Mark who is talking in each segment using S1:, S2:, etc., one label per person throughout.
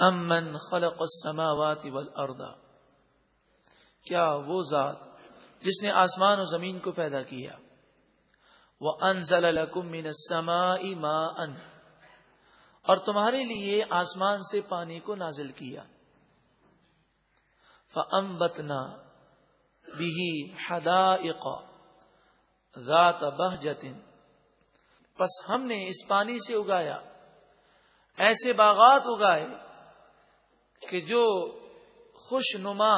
S1: امن خلق السماوات والارض، کیا وہ ذات جس نے آسمان و زمین کو پیدا کیا، وانزل لکم من السماء ماء، اور تمہارے لیے آسمان سے پانی کو نازل کیا، فانبتنا به حدائق ذات بہجۃ، پس ہم نے اس پانی سے اگایا ایسے باغات اگائے کہ جو خوش نما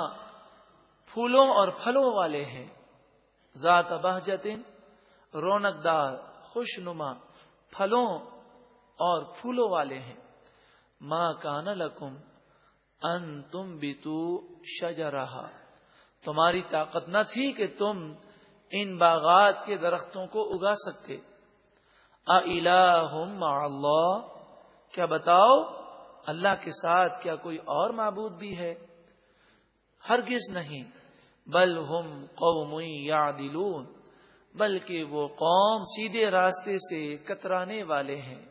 S1: پھولوں اور پھلوں والے ہیں، ذات بہجۃ، رونق دار خوش نما پھلوں اور پھولوں والے ہیں، ما کان لکم ان تنبتوا شجرہا، تمہاری طاقت نہ تھی کہ تم ان باغات کے درختوں کو اگا سکتے، اِلٰہٌ مع اللہ، کیا بتاؤ اللہ کے ساتھ کیا کوئی اور معبود بھی ہے؟ ہرگز نہیں، بل ہم قوم یعدلون، بلکہ وہ قوم سیدھے راستے سے کترانے والے ہیں۔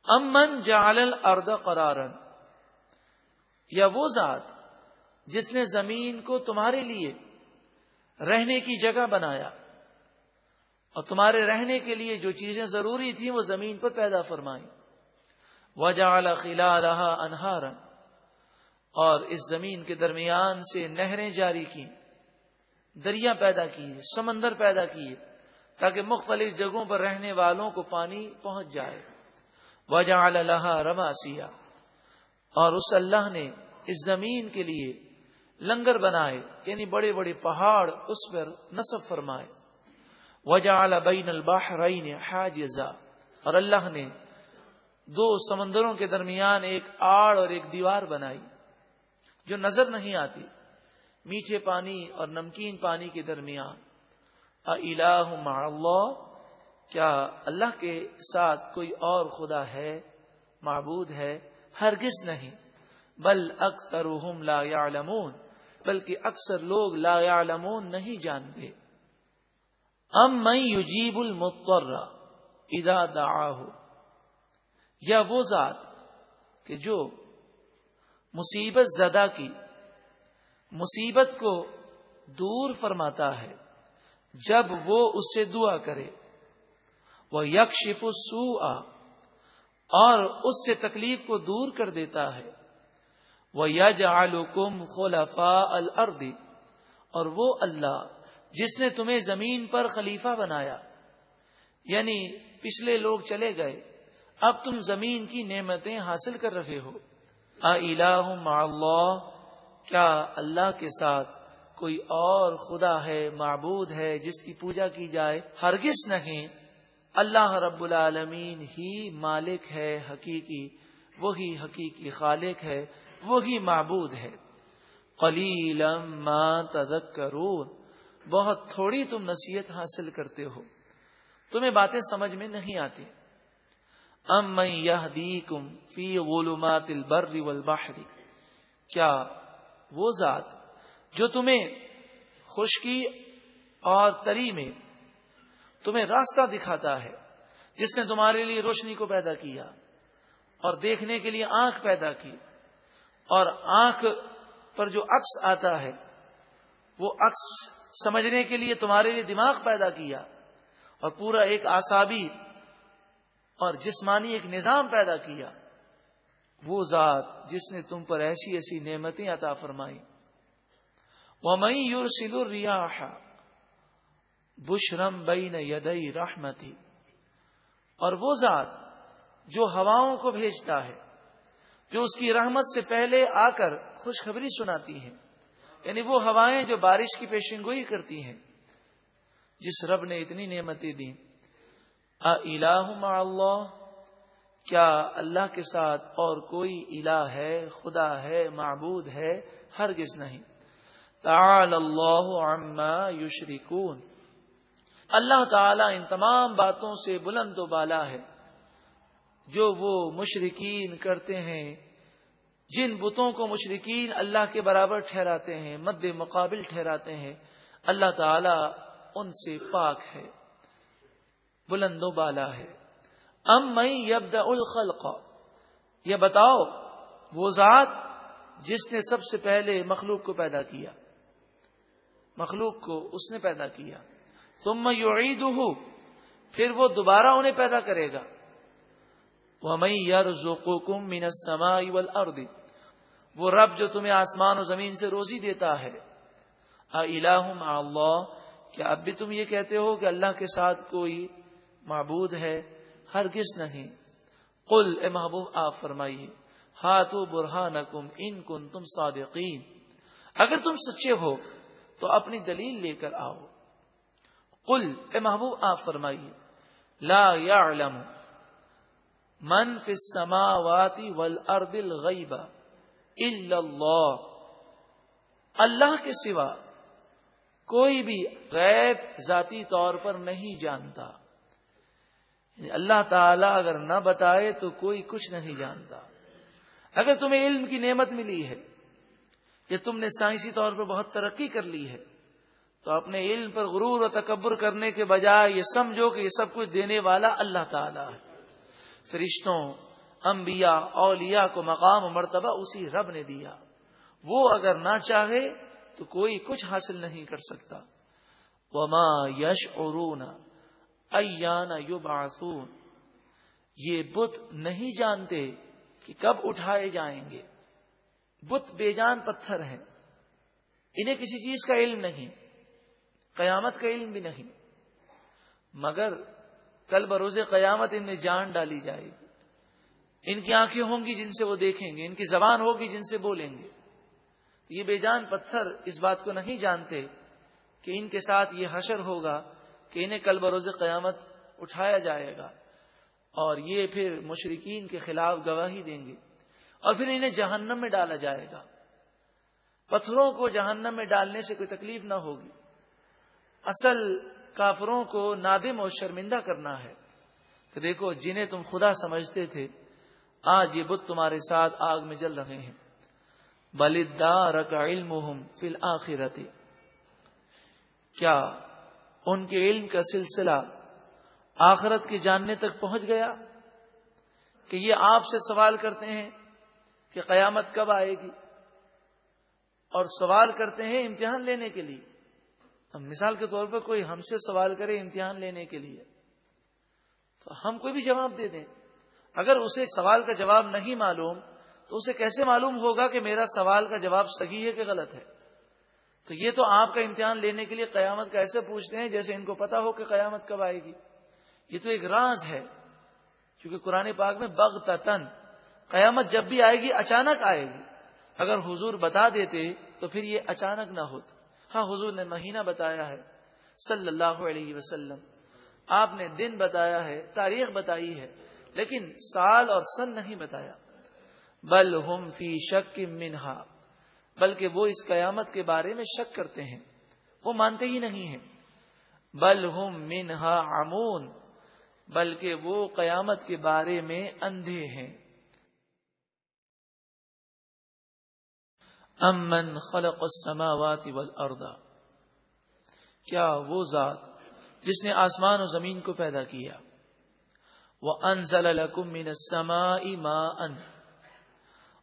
S1: امن جعل الارض قرارا، یا وہ ذات جس نے زمین کو تمہارے لیے رہنے کی جگہ بنایا، اور تمہارے رہنے کے لیے جو چیزیں ضروری تھیں وہ زمین پر پیدا فرمائیں، وجعل خلالها انہارا، اور اس زمین کے درمیان سے نہریں جاری کی، دریا پیدا کیے، سمندر پیدا کیے، تاکہ مختلف جگہوں پر رہنے والوں کو پانی پہنچ جائے، وجعل لها رواسیا، اور اس اللہ نے اس زمین کے لیے لنگر بنائے، یعنی بڑے بڑے پہاڑ اس پر نصب فرمائے، وجعل بین البحرین حاجزا، اور اللہ نے دو سمندروں کے درمیان ایک آڑ اور ایک دیوار بنائی جو نظر نہیں آتی، میٹھے پانی اور نمکین پانی کے درمیان۔ اِلٰہ مع اللہ، کیا اللہ کے ساتھ کوئی اور خدا ہے، معبود ہے؟ ہرگز نہیں، بل اکثرهم لا یعلمون، بلکہ اکثر لوگ لا یعلمون نہیں جانتے۔ امن یجیب المضطر اذا دعاہ، یا وہ ذات کہ جو مصیبت زدہ کی مصیبت کو دور فرماتا ہے جب وہ اس سے دعا کرے، وَيَكْشِفُ السُّوءَ، اور اس سے تکلیف کو دور کر دیتا ہے، وَيَجْعَلُكُمْ خُلَفَاءَ الْأَرْضِ، اور وہ اللہ جس نے تمہیں زمین پر خلیفہ بنایا، یعنی پچھلے لوگ چلے گئے، اب تم زمین کی نعمتیں حاصل کر رہے ہو۔ اِلٰہ مع اللہ، کیا اللہ کے ساتھ کوئی اور خدا ہے، معبود ہے جس کی پوجا کی جائے؟ ہرگز نہیں، اللہ رب العالمین ہی مالک ہے حقیقی، وہی حقیقی خالق ہے، وہی معبود ہے۔ قلیلا ما تذکرون، بہت تھوڑی تم نصیحت حاصل کرتے ہو، تمہیں باتیں سمجھ میں نہیں آتی۔ امن یہدیکم فی ظلمات البر والبحر، کیا وہ ذات جو تمہیں خشکی اور تری میں تمہیں راستہ دکھاتا ہے، جس نے تمہارے لیے روشنی کو پیدا کیا اور دیکھنے کے لیے آنکھ پیدا کی، اور آنکھ پر جو عکس آتا ہے وہ عکس سمجھنے کے لیے تمہارے لیے دماغ پیدا کیا، اور پورا ایک اعصابی اور جسمانی ایک نظام پیدا کیا، وہ ذات جس نے تم پر ایسی ایسی نعمتیں عطا فرمائی۔ وَمَن يُرْسِلُ الرِّيَاحَ بُشْرًا بَيْنَ يَدَيْ رَحْمَتِهِ، اور وہ ذات جو ہواؤں کو بھیجتا ہے، جو اس کی رحمت سے پہلے آ کر خوشخبری سناتی ہے، یعنی وہ ہوائیں جو بارش کی پیشن گوئی کرتی ہیں، جس رب نے اتنی نعمتیں دی۔ اِلٰہ مع اللہ، کیا اللہ کے ساتھ اور کوئی الہ ہے، خدا ہے، معبود ہے؟ ہرگز نہیں۔ تعالی اللہ عما یشرکون، اللہ تعالی ان تمام باتوں سے بلند و بالا ہے جو وہ مشرکین کرتے ہیں، جن بتوں کو مشرکین اللہ کے برابر ٹھہراتے ہیں، مد مقابل ٹھہراتے ہیں، اللہ تعالی ان سے پاک ہے، بلند و بالا ہے۔ امن یبدأ الخلق، یہ بتاؤ وہ ذات جس نے سب سے پہلے مخلوق کو پیدا کیا، مخلوق کو اس نے پیدا کیا، ثم یعیدہ، پھر وہ دوبارہ انہیں پیدا کرے گا، وَمَن یرزقکم من السماء والارض، وہ رب جو تمہیں آسمان و زمین سے روزی دیتا ہے، اِلٰہ مع اللہ، کیا اب بھی تم یہ کہتے ہو کہ اللہ کے ساتھ کوئی معبود ہے؟ ہرگز نہیں۔ قل، اے محبوب آپ فرمائیے، ہاتوا برہانکم ان کنتم صادقین، اگر تم سچے ہو تو اپنی دلیل لے کر آؤ۔ قل، اے محبوب آپ فرمائیے، لا یعلم من فی السماوات والارض الغیب الا اللہ، اللہ کے سوا کوئی بھی غیب ذاتی طور پر نہیں جانتا، اللہ تعالیٰ اگر نہ بتائے تو کوئی کچھ نہیں جانتا۔ اگر تمہیں علم کی نعمت ملی ہے یا تم نے سائنسی طور پر بہت ترقی کر لی ہے تو اپنے علم پر غرور و تکبر کرنے کے بجائے یہ سمجھو کہ یہ سب کچھ دینے والا اللہ تعالیٰ ہے۔ فرشتوں، انبیاء، اولیاء کو مقام و مرتبہ اسی رب نے دیا، وہ اگر نہ چاہے تو کوئی کچھ حاصل نہیں کر سکتا۔ وما یشعرون ایان یبعثون، یہ بت نہیں جانتے کہ کب اٹھائے جائیں گے۔ بت بے جان پتھر ہیں، انہیں کسی چیز کا علم نہیں، قیامت کا علم بھی نہیں، مگر کل بروز قیامت ان میں جان ڈالی جائے گی، ان کی آنکھیں ہوں گی جن سے وہ دیکھیں گے، ان کی زبان ہوگی جن سے بولیں گے۔ یہ بے جان پتھر اس بات کو نہیں جانتے کہ ان کے ساتھ یہ حشر ہوگا، کہ انہیں کل بروز قیامت اٹھایا جائے گا اور یہ پھر مشرکین کے خلاف گواہی دیں گے اور پھر انہیں جہنم میں ڈالا جائے گا۔ پتھروں کو جہنم میں ڈالنے سے کوئی تکلیف نہ ہوگی، اصل کافروں کو نادم اور شرمندہ کرنا ہے کہ دیکھو جنہیں تم خدا سمجھتے تھے آج یہ بت تمہارے ساتھ آگ میں جل رہے ہیں۔ بل ادارک علمہم فی الآخرۃ، کیا ان کے علم کا سلسلہ آخرت کے جاننے تک پہنچ گیا کہ یہ آپ سے سوال کرتے ہیں کہ قیامت کب آئے گی، اور سوال کرتے ہیں امتحان لینے کے لیے۔ اب مثال کے طور پر کوئی ہم سے سوال کرے امتحان لینے کے لیے تو ہم کوئی بھی جواب دے دیں، اگر اسے سوال کا جواب نہیں معلوم تو اسے کیسے معلوم ہوگا کہ میرا سوال کا جواب صحیح ہے کہ غلط ہے؟ تو یہ تو آپ کا امتحان لینے کے لیے قیامت کا ایسے پوچھتے ہیں جیسے ان کو پتا ہو کہ قیامت کب آئے گی۔ یہ تو ایک راز ہے، کیونکہ قرآن پاک میں بغتتن، قیامت جب بھی آئے گی اچانک آئے گی۔ اگر حضور بتا دیتے تو پھر یہ اچانک نہ ہوتا۔ ہاں حضور نے مہینہ بتایا ہے صلی اللہ علیہ وسلم، آپ نے دن بتایا ہے، تاریخ بتائی ہے، لیکن سال اور سن نہیں بتایا۔ بل ہم فی شک منہا، بلکہ وہ اس قیامت کے بارے میں شک کرتے ہیں، وہ مانتے ہی نہیں ہیں۔ بل ہم منہا عمون، بلکہ وہ قیامت کے بارے میں اندھے ہیں۔ امن خلق السماوات والارض، کیا وہ ذات جس نے آسمان و زمین کو پیدا کیا، وانزل لکم من السماء ماء،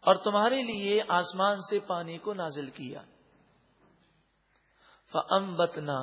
S1: اور تمہارے لیے آسمان سے پانی کو نازل کیا، فانبتنا،